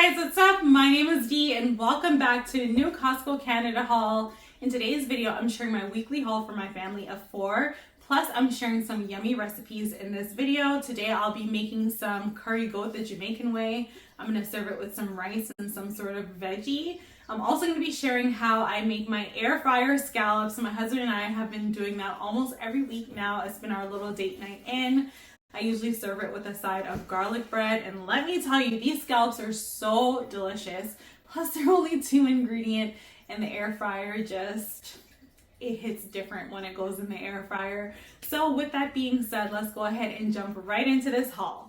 Hey guys, what's up? My name is Dee and welcome back to a new Costco Canada haul. In today's video, I'm sharing my weekly haul for my family of 4. Plus, I'm sharing some yummy recipes in this video. Today, I'll be making some curry goat the Jamaican way. I'm going to serve it with some rice and some sort of veggie. I'm also going to be sharing how I make my air fryer scallops. My husband and I have been doing that almost every week now. It's been our little date night in. I usually serve it with a side of garlic bread, and let me tell you, these scallops are so delicious. Plus, they're only 2 ingredient, and the air fryer it hits different when it goes in the air fryer. So with that being said, let's go ahead and jump right into this haul.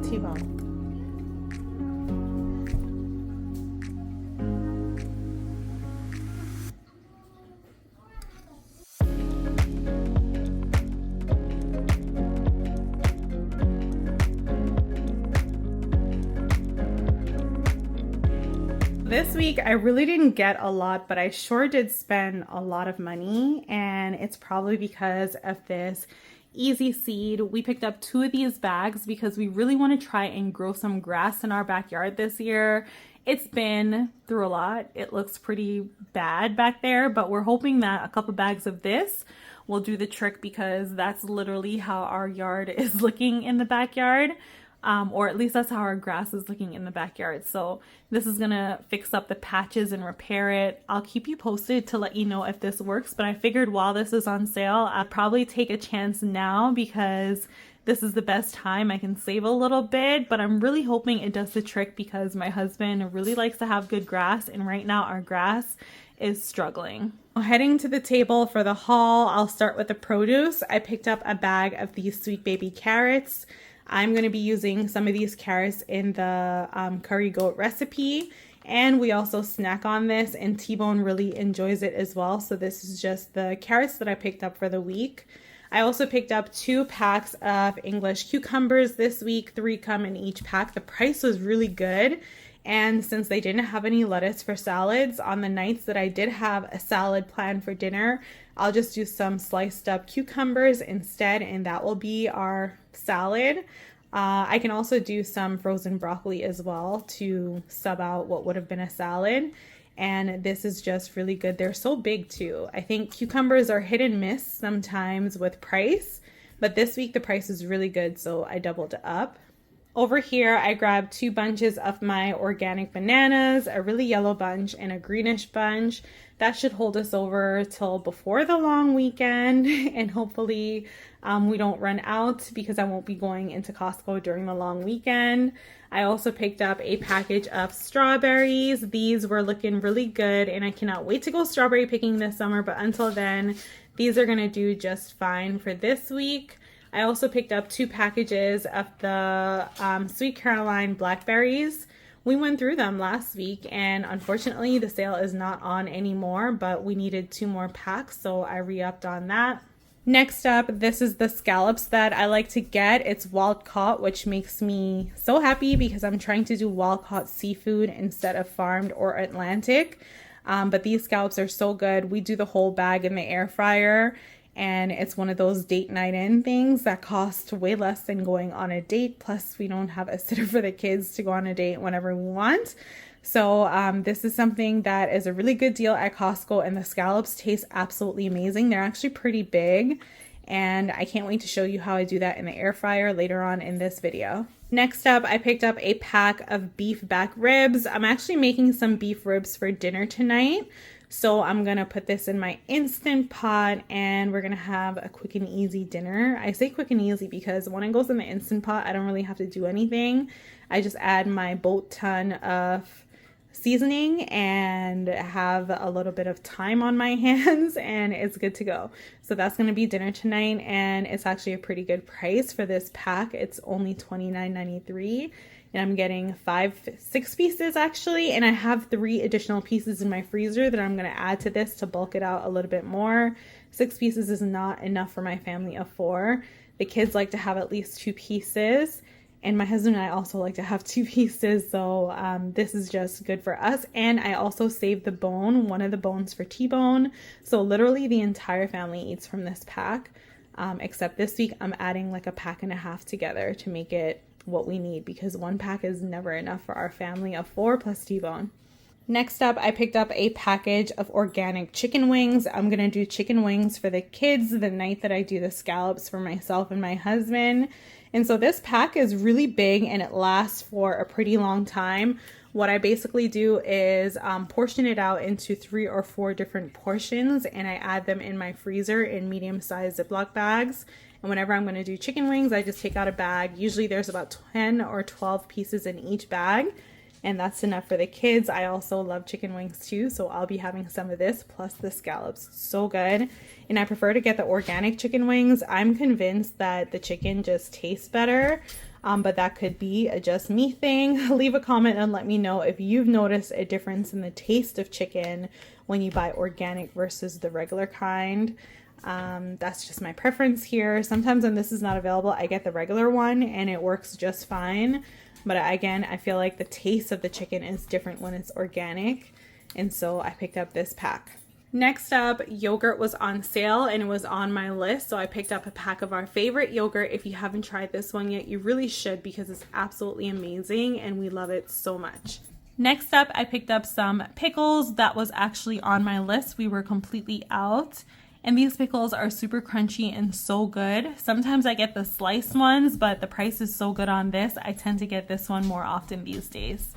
T-bone. This week I really didn't get a lot, but I sure did spend a lot of money, and it's probably because of this Easy Seed. We picked up 2 of these bags because we really want to try and grow some grass in our backyard this year. It's been through a lot. It looks pretty bad back there, but we're hoping that a couple bags of this will do the trick, because that's literally how our yard is looking in the backyard. Or at least that's how our grass is looking in the backyard. So this is gonna fix up the patches and repair it. I'll keep you posted to let you know if this works, but I figured while this is on sale, I'll probably take a chance now because this is the best time. I can save a little bit, but I'm really hoping it does the trick because my husband really likes to have good grass, and right now our grass is struggling. Heading to the table for the haul, I'll start with the produce. I picked up a bag of these sweet baby carrots. I'm going to be using some of these carrots in the curry goat recipe, and we also snack on this, and T-Bone really enjoys it as well. So this is just the carrots that I picked up for the week. I also picked up 2 packs of English cucumbers this week. 3 come in each pack. The price was really good, and since they didn't have any lettuce for salads, on the nights that I did have a salad planned for dinner, I'll just do some sliced up cucumbers instead, and that will be our salad. I can also do some frozen broccoli as well to sub out what would have been a salad. And this is just really good. They're so big too. I think cucumbers are hit and miss sometimes with price, but this week the price is really good, so I doubled up. Over here, I grabbed 2 bunches of my organic bananas, a really yellow bunch and a greenish bunch. That should hold us over till before the long weekend, and hopefully we don't run out because I won't be going into Costco during the long weekend. I also picked up a package of strawberries. These were looking really good, and I cannot wait to go strawberry picking this summer, but until then, these are gonna do just fine for this week. I also picked up 2 packages of the Sweet Caroline blackberries. We went through them last week, and unfortunately the sale is not on anymore, but we needed 2 more packs, so I re-upped on that. Next up, this is the scallops that I like to get. It's wild caught, which makes me so happy because I'm trying to do wild caught seafood instead of farmed or Atlantic. But these scallops are so good. We do the whole bag in the air fryer, and it's one of those date night in things that cost way less than going on a date. Plus, we don't have a sitter for the kids to go on a date whenever we want. So this is something that is a really good deal at Costco, and the scallops taste absolutely amazing. They're actually pretty big, and I can't wait to show you how I do that in the air fryer later on in this video. Next up, I picked up a pack of beef back ribs. I'm actually making some beef ribs for dinner tonight. So I'm going to put this in my Instant Pot, and we're going to have a quick and easy dinner. I say quick and easy because when it goes in the Instant Pot, I don't really have to do anything. I just add my boat ton of seasoning and have a little bit of time on my hands, and it's good to go. So that's going to be dinner tonight, and it's actually a pretty good price for this pack. It's only $29.93. and I'm getting 6 pieces actually, and I have 3 additional pieces in my freezer that I'm going to add to this to bulk it out a little bit more. 6 pieces is not enough for my family of 4. The kids like to have at least 2 pieces, and my husband and I also like to have 2 pieces, so this is just good for us. And I also saved the bone, one of the bones for T-bone, so literally the entire family eats from this pack, except this week I'm adding like a pack and a half together to make it what we need, because 1 pack is never enough for our family of 4 plus T-bone. Next up, I picked up a package of organic chicken wings. I'm gonna do chicken wings for the kids the night that I do the scallops for myself and my husband. And so this pack is really big and it lasts for a pretty long time. What I basically do is portion it out into 3 or 4 different portions, and I add them in my freezer in medium-sized Ziploc bags. And whenever I'm going to do chicken wings, I just take out a bag. Usually there's about 10 or 12 pieces in each bag, and that's enough for the kids. I also love chicken wings too, so I'll be having some of this plus the scallops. So good. And I prefer to get the organic chicken wings. I'm convinced that the chicken just tastes better, but that could be a just me thing. Leave a comment and let me know if you've noticed a difference in the taste of chicken when you buy organic versus the regular kind. That's just my preference here. Sometimes when this is not available, I get the regular one and it works just fine. But again, I feel like the taste of the chicken is different when it's organic. And so I picked up this pack. Next up, yogurt was on sale and it was on my list. So I picked up a pack of our favorite yogurt. If you haven't tried this one yet, you really should, because it's absolutely amazing and we love it so much. Next up, I picked up some pickles. That was actually on my list. We were completely out. And these pickles are super crunchy and so good. Sometimes I get the sliced ones, but the price is so good on this, I tend to get this one more often these days.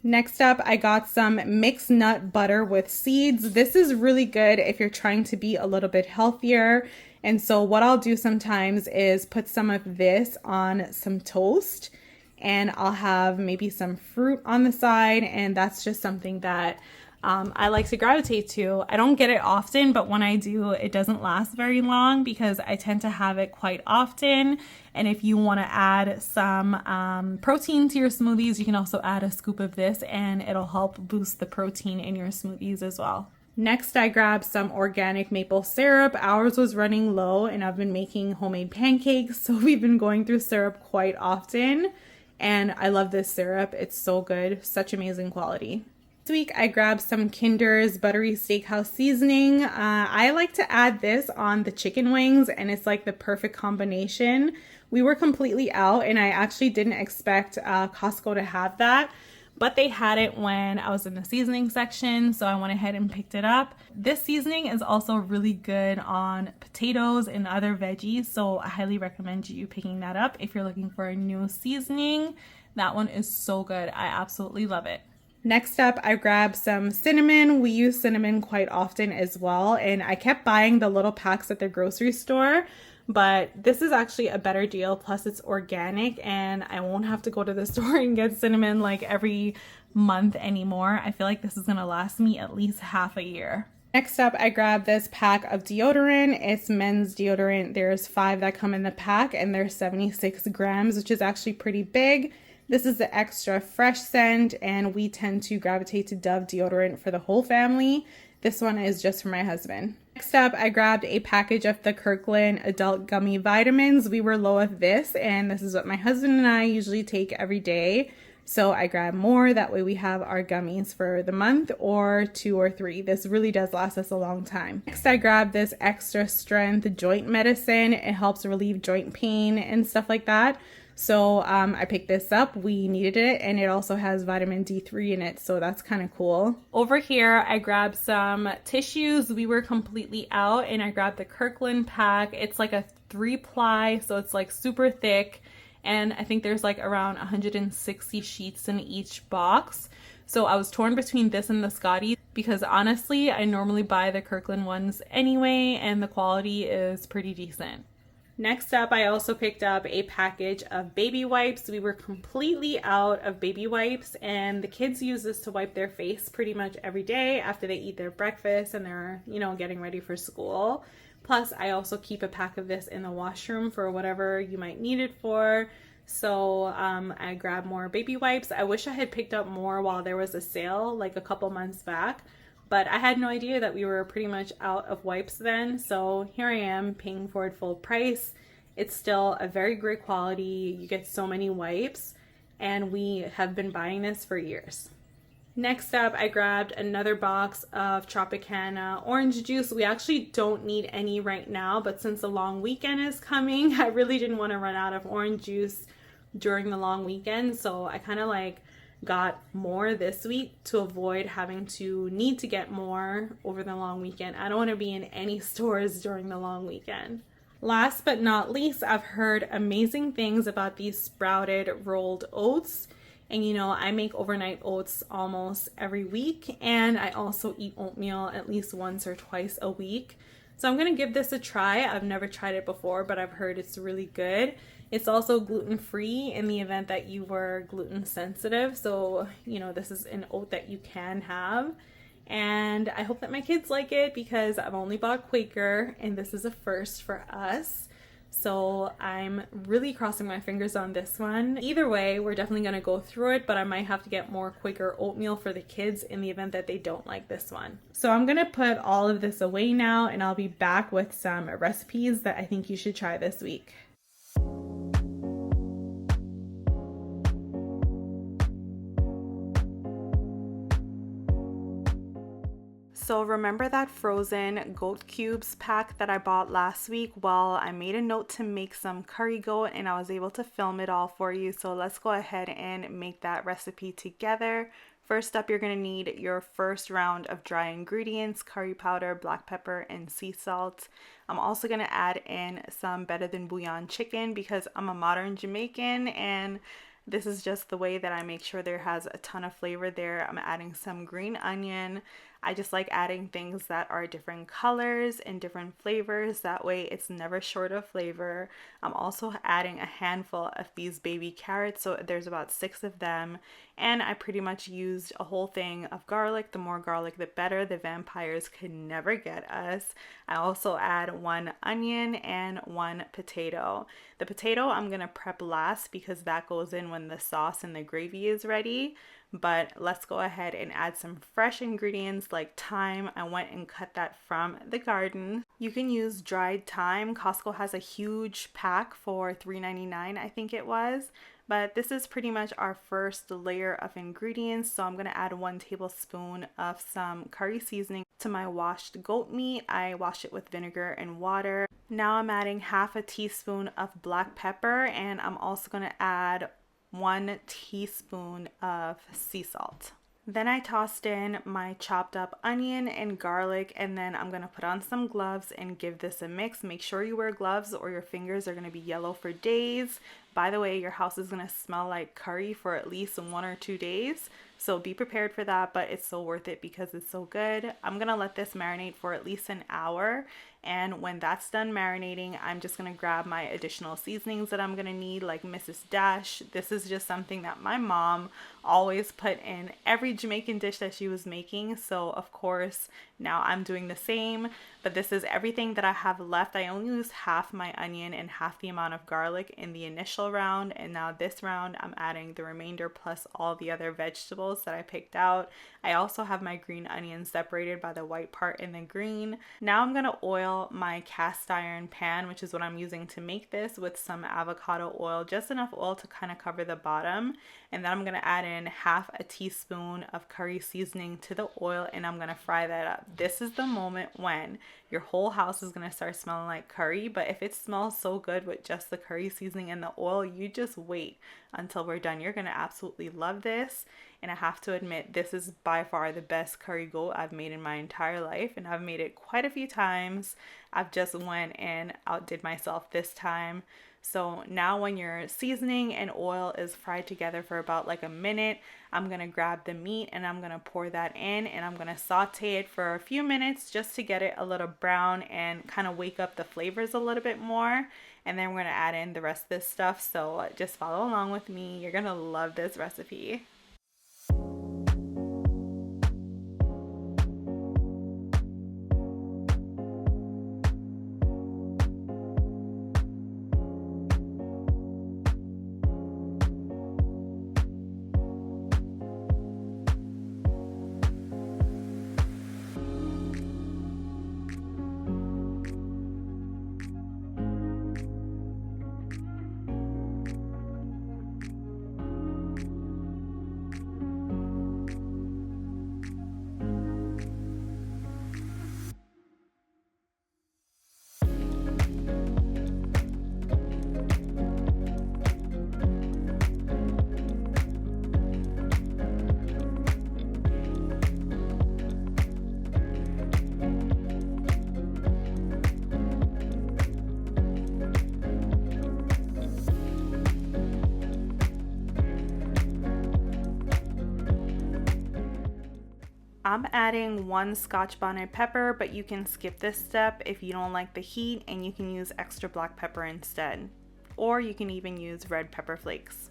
Next up, I got some mixed nut butter with seeds. This is really good if you're trying to be a little bit healthier. And so what I'll do sometimes is put some of this on some toast, and I'll have maybe some fruit on the side, and that's just something that I like to gravitate to. I don't get it often, but when I do, it doesn't last very long because I tend to have it quite often. And if you want to add some protein to your smoothies, you can also add a scoop of this and it'll help boost the protein in your smoothies as well. Next, I grabbed some organic maple syrup. Ours was running low and I've been making homemade pancakes, so we've been going through syrup quite often. And I love this syrup. It's so good, such amazing quality. This week I grabbed some Kinder's buttery steakhouse seasoning. I like to add this on the chicken wings and it's like the perfect combination. We were completely out and I actually didn't expect Costco to have that, but they had it when I was in the seasoning section, so I went ahead and picked it up. This seasoning is also really good on potatoes and other veggies, so I highly recommend you picking that up if you're looking for a new seasoning. That one is so good. I absolutely love it. Next up, I grabbed some cinnamon. We use cinnamon quite often as well, and I kept buying the little packs at the grocery store, but this is actually a better deal. Plus it's organic and I won't have to go to the store and get cinnamon like every month anymore. I feel like this is gonna last me at least half a year. Next up, I grabbed this pack of deodorant. It's men's deodorant. There's 5 that come in the pack and there's 76 grams, which is actually pretty big. This is the extra fresh scent, and we tend to gravitate to Dove deodorant for the whole family. This one is just for my husband. Next up, I grabbed a package of the Kirkland adult gummy vitamins. We were low of this, and this is what my husband and I usually take every day. So I grabbed more. That way we have our gummies for the month, or 2 or 3. This really does last us a long time. Next, I grabbed this extra strength joint medicine. It helps relieve joint pain and stuff like that. So I picked this up. We needed it, and it also has vitamin D3 in it, so that's kind of cool. Over here, I grabbed some tissues. We were completely out, and I grabbed the Kirkland pack. It's like a 3-ply, so it's like super thick, and I think there's like around 160 sheets in each box. So I was torn between this and the Scotty because honestly, I normally buy the Kirkland ones anyway, and the quality is pretty decent. Next up, I also picked up a package of baby wipes. We were completely out of baby wipes, and the kids use this to wipe their face pretty much every day after they eat their breakfast and they're, getting ready for school. Plus, I also keep a pack of this in the washroom for whatever you might need it for. So I grabbed more baby wipes. I wish I had picked up more while there was a sale like a couple months back, but I had no idea that we were pretty much out of wipes then. So here I am paying for it full price. It's still a very great quality. You get so many wipes, and we have been buying this for years. Next up, I grabbed another box of Tropicana orange juice. We actually don't need any right now, but since the long weekend is coming, I really didn't want to run out of orange juice during the long weekend. So I kind of like got more this week to avoid having to need to get more over the long weekend. I don't want to be in any stores during the long weekend. Last but not least, I've heard amazing things about these sprouted rolled oats. And you know, I make overnight oats almost every week, and I also eat oatmeal at least once or twice a week. So I'm gonna give this a try. I've never tried it before, but I've heard it's really good. It's also gluten-free in the event that you were gluten sensitive. So, you know, this is an oat that you can have. And I hope that my kids like it because I've only bought Quaker, and this is a first for us. So I'm really crossing my fingers on this one. Either way, we're definitely going to go through it, but I might have to get more Quaker oatmeal for the kids in the event that they don't like this one. So I'm going to put all of this away now, and I'll be back with some recipes that I think you should try this week. So remember that frozen goat cubes pack that I bought last week? Well, I made a note to make some curry goat and I was able to film it all for you. So let's go ahead and make that recipe together. First up, you're going to need your first round of dry ingredients: curry powder, black pepper, and sea salt. I'm also going to add in some better than bouillon chicken because I'm a modern Jamaican and this is just the way that I make sure there has a ton of flavor there. I'm adding some green onion. I just like adding things that are different colors and different flavors. That way it's never short of flavor. I'm also adding a handful of these baby carrots. So there's about 6 of them. And I pretty much used a whole thing of garlic. The more garlic, the better. The vampires could never get us. I also add 1 onion and 1 potato. The potato I'm going to prep last because that goes in when the sauce and the gravy is ready. But let's go ahead and add some fresh ingredients like thyme. I went and cut that from the garden. You can use dried thyme. Costco has a huge pack for $3.99, I think it was. But this is pretty much our first layer of ingredients. So I'm going to add 1 tablespoon of some curry seasoning to my washed goat meat. I washed it with vinegar and water. Now I'm adding half a teaspoon of black pepper, and I'm also going to add 1 teaspoon of sea salt. Then I tossed in my chopped up onion and garlic, and then I'm going to put on some gloves and give this a mix. Make sure you wear gloves or your fingers are going to be yellow for days. By the way, your house is going to smell like curry for at least 1 or 2 days. So be prepared for that, but it's so worth it because it's so good. I'm going to let this marinate for at least an hour. And when that's done marinating, I'm just going to grab my additional seasonings that I'm going to need, like Mrs. Dash. This is just something that my mom always put in every Jamaican dish that she was making. So of course, now I'm doing the same. But this is everything that I have left. I only used half my onion and half the amount of garlic in the initial round. And now this round, I'm adding the remainder plus all the other vegetables that I picked out. I also have my green onions separated by the white part and the green. Now I'm going to oil my cast iron pan, which is what I'm using to make this, with some avocado oil, just enough oil to kind of cover the bottom. And then I'm going to add in half a teaspoon of curry seasoning to the oil, and I'm going to fry that up. This is the moment when your whole house is going to start smelling like curry, but if it smells so good with just the curry seasoning and the oil, you just wait until we're done. You're going to absolutely love this. And I have to admit, this is by far the best curry goat I've made in my entire life, and I've made it quite a few times. I've just went and outdid myself this time. So now when your seasoning and oil is fried together for about like a minute, I'm going to grab the meat and I'm going to pour that in, and I'm going to saute it for a few minutes just to get it a little brown and kind of wake up the flavors a little bit more. And then we're going to add in the rest of this stuff. So just follow along with me. You're going to love this recipe. I'm adding 1 Scotch bonnet pepper, but you can skip this step if you don't like the heat, and you can use extra black pepper instead. Or you can even use red pepper flakes.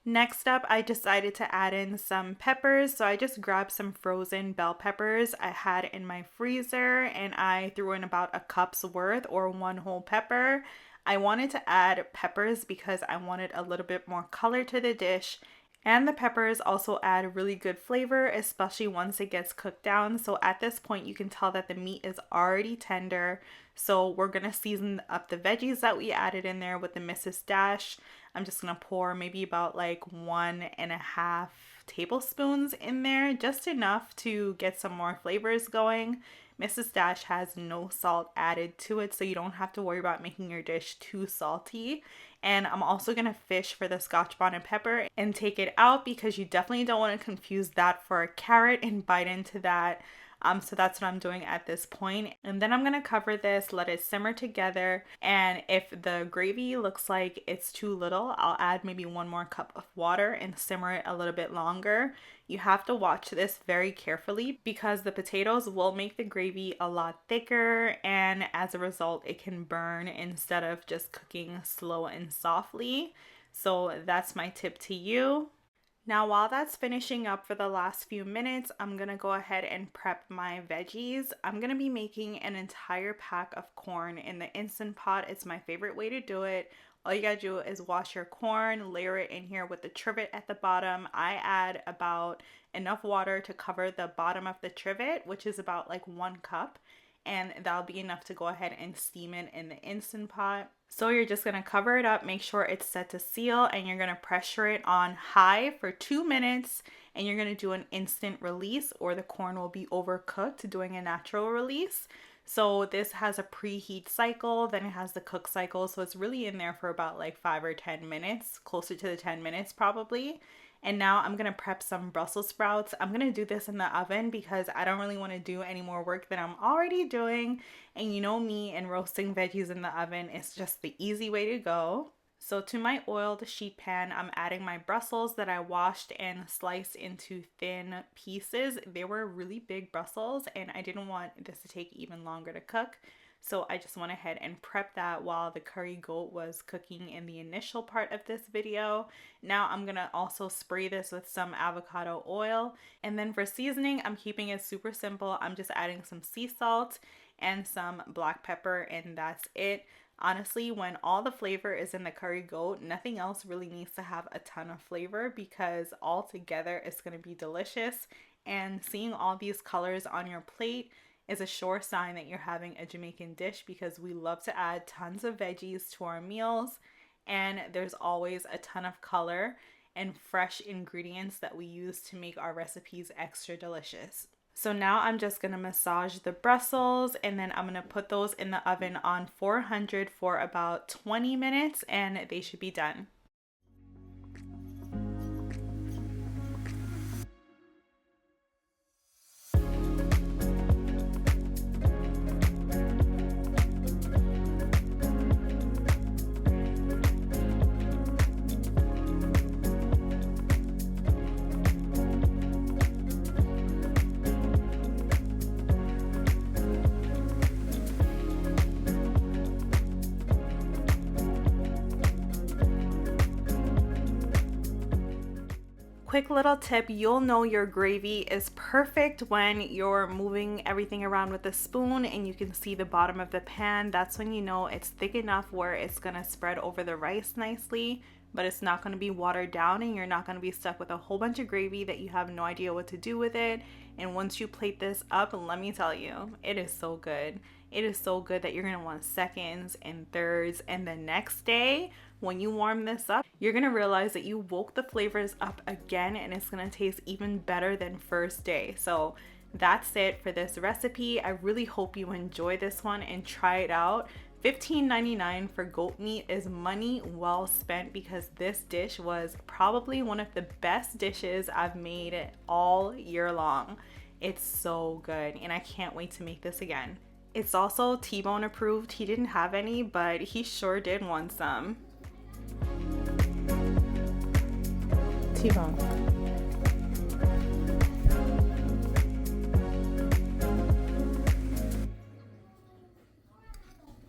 Next up, I decided to add in some peppers, so I just grabbed some frozen bell peppers I had in my freezer, and I threw in about a cup's worth, or 1 whole pepper. I wanted to add peppers because I wanted a little bit more color to the dish, and the peppers also add really good flavor, especially once it gets cooked down. So at this point, you can tell that the meat is already tender. So we're gonna season up the veggies that we added in there with the Mrs. Dash. I'm just gonna pour maybe about like 1.5 tablespoons in there, just enough to get some more flavors going. Mrs. Dash has no salt added to it, so you don't have to worry about making your dish too salty. And I'm also gonna fish for the Scotch bonnet pepper and take it out, because you definitely don't want to confuse that for a carrot and bite into that. So that's what I'm doing at this point. And then I'm gonna cover this, let it simmer together. And if the gravy looks like it's too little, I'll add maybe 1 more cup of water and simmer it a little bit longer. You have to watch this very carefully, because the potatoes will make the gravy a lot thicker, and as a result, it can burn instead of just cooking slow and softly. So that's my tip to you. Now, while that's finishing up for the last few minutes, I'm gonna go ahead and prep my veggies. I'm gonna be making an entire pack of corn in the Instant Pot. It's my favorite way to do it. All you gotta do is wash your corn, layer it in here with the trivet at the bottom. I add about enough water to cover the bottom of the trivet, which is about like 1 cup. And that'll be enough to go ahead and steam it in the Instant Pot. So you're just gonna cover it up, make sure it's set to seal, and you're gonna pressure it on high for 2 minutes, and you're gonna do an instant release, or the corn will be overcooked doing a natural release. So this has a preheat cycle, then it has the cook cycle, so it's really in there for about like 5 or 10 minutes, closer to the 10 minutes probably. And now I'm gonna prep some Brussels sprouts. I'm gonna do this in the oven because I don't really want to do any more work than I'm already doing. And you know me, and roasting veggies in the oven is just the easy way to go. So to my oiled sheet pan, I'm adding my Brussels that I washed and sliced into thin pieces. They were really big Brussels, and I didn't want this to take even longer to cook. So I just went ahead and prepped that while the curry goat was cooking in the initial part of this video. Now I'm gonna also spray this with some avocado oil. And then for seasoning, I'm keeping it super simple. I'm just adding some sea salt and some black pepper, and that's it. Honestly, when all the flavor is in the curry goat, nothing else really needs to have a ton of flavor, because all together it's gonna be delicious. And seeing all these colors on your plate is a sure sign that you're having a Jamaican dish, because we love to add tons of veggies to our meals, and there's always a ton of color and fresh ingredients that we use to make our recipes extra delicious. So now I'm just gonna massage the Brussels, and then I'm gonna put those in the oven on 400 for about 20 minutes, and they should be done. Quick little tip, you'll know your gravy is perfect when you're moving everything around with a spoon and you can see the bottom of the pan. That's when you know it's thick enough where it's gonna spread over the rice nicely, but it's not gonna be watered down, and you're not gonna be stuck with a whole bunch of gravy that you have no idea what to do with it. And once you plate this up, let me tell you, it is so good. It is so good that you're gonna want seconds and thirds. And the next day, when you warm this up, you're gonna realize that you woke the flavors up again and it's gonna taste even better than first day. So that's it for this recipe. I really hope you enjoy this one and try it out. $15.99 for goat meat is money well spent because this dish was probably one of the best dishes I've made all year long. It's so good and I can't wait to make this again. It's also T-Bone approved. He didn't have any, but he sure did want some. T-Bone.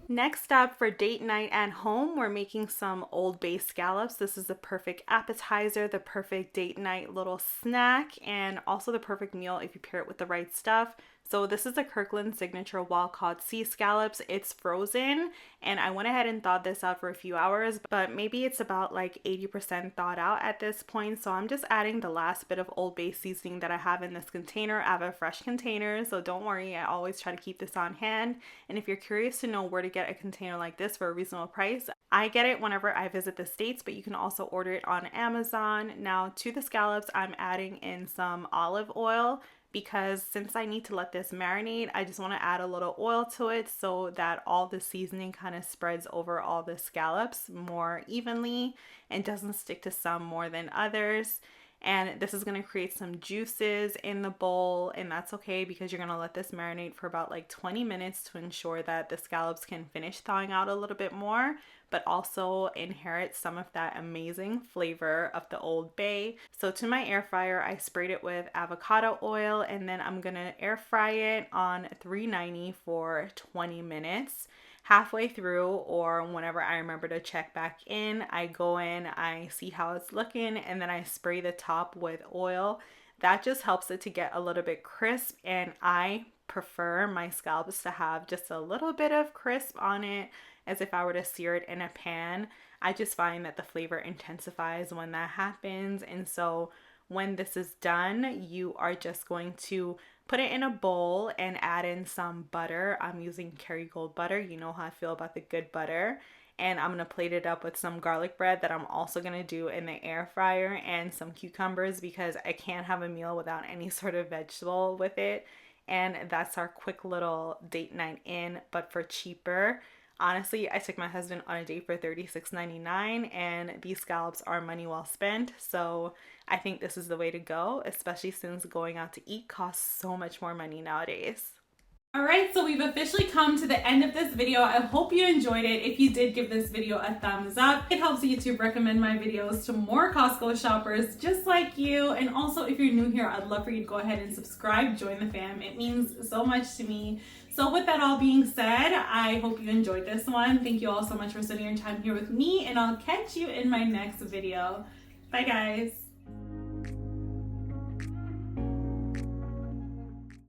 Next up for date night at home, we're making some Old Bay scallops. This is the perfect appetizer, the perfect date night little snack, and also the perfect meal if you pair it with the right stuff. So this is a Kirkland signature wild-caught sea scallops. It's frozen, and I went ahead and thawed this out for a few hours, but maybe it's about like 80% thawed out at this point. So I'm just adding the last bit of Old Bay seasoning that I have in this container. I have a fresh container, so don't worry, I always try to keep this on hand. And if you're curious to know where to get a container like this for a reasonable price, I get it whenever I visit the States, but you can also order it on Amazon. Now to the scallops, I'm adding in some olive oil, because since I need to let this marinate, I just want to add a little oil to it so that all the seasoning kind of spreads over all the scallops more evenly and doesn't stick to some more than others. And this is going to create some juices in the bowl, and that's okay because you're going to let this marinate for about like 20 minutes to ensure that the scallops can finish thawing out a little bit more, but also inherit some of that amazing flavor of the Old Bay. So to my air fryer, I sprayed it with avocado oil, and then I'm going to air fry it on 390 for 20 minutes. Halfway through, or whenever I remember to check back in, I go in, I see how it's looking, and then I spray the top with oil. That just helps it to get a little bit crisp, and I prefer my scallops to have just a little bit of crisp on it, as if I were to sear it in a pan. I just find that the flavor intensifies when that happens, and so when this is done, you are just going to put it in a bowl and add in some butter. I'm using Kerrygold butter. You know how I feel about the good butter. And I'm going to plate it up with some garlic bread that I'm also going to do in the air fryer, and some cucumbers because I can't have a meal without any sort of vegetable with it. And that's our quick little date night in, but for cheaper. Honestly, I took my husband on a date for $36.99, and these scallops are money well spent. So I think this is the way to go, especially since going out to eat costs so much more money nowadays. Alright, so we've officially come to the end of this video. I hope you enjoyed it. If you did, give this video a thumbs up. It helps YouTube recommend my videos to more Costco shoppers just like you. And also, if you're new here, I'd love for you to go ahead and subscribe, join the fam. It means so much to me. So with that all being said, I hope you enjoyed this one. Thank you all so much for spending your time here with me, and I'll catch you in my next video. Bye guys.